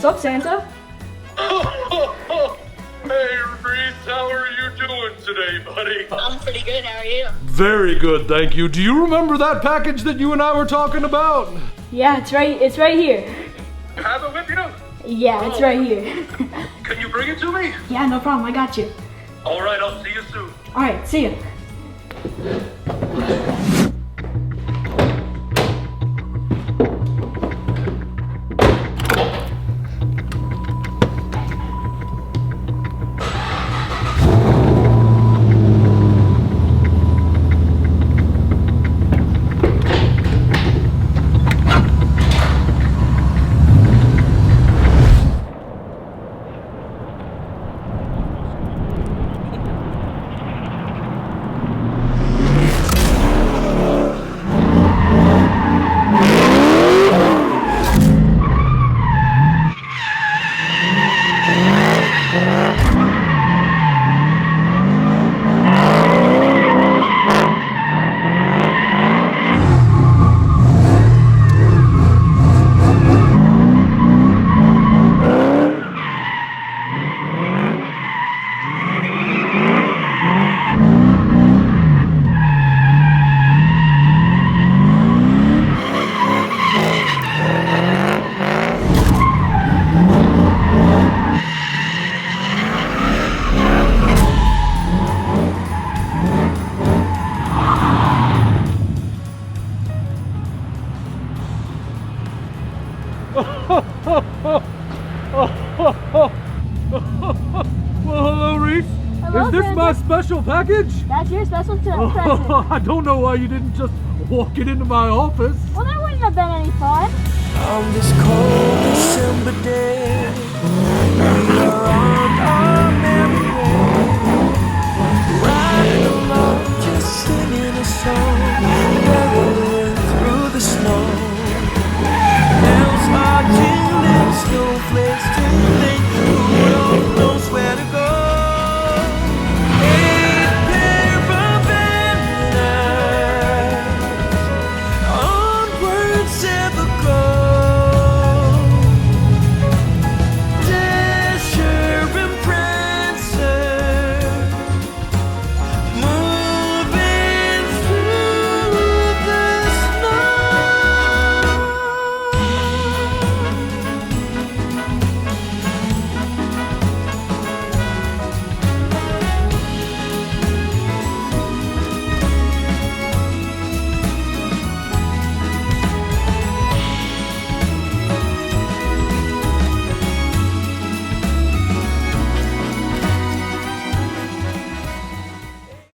up, Santa? Hey, Reese, how are you doing today, buddy? I'm pretty good. How are you? Very good, thank you. Do you remember that package that you and I were talking about? Yeah, it's right here. You have it with you? Yeah, it's right here. Can you bring it to me? Yeah, no problem, I got you. All right, I'll see you soon. Alright, see ya. Well, hello, Reese. Hello, Is this Santa. my special package? That's your special present. I don't know why you didn't just walk it into my office. Well, that wouldn't have been any fun. On this cold December day, we are on our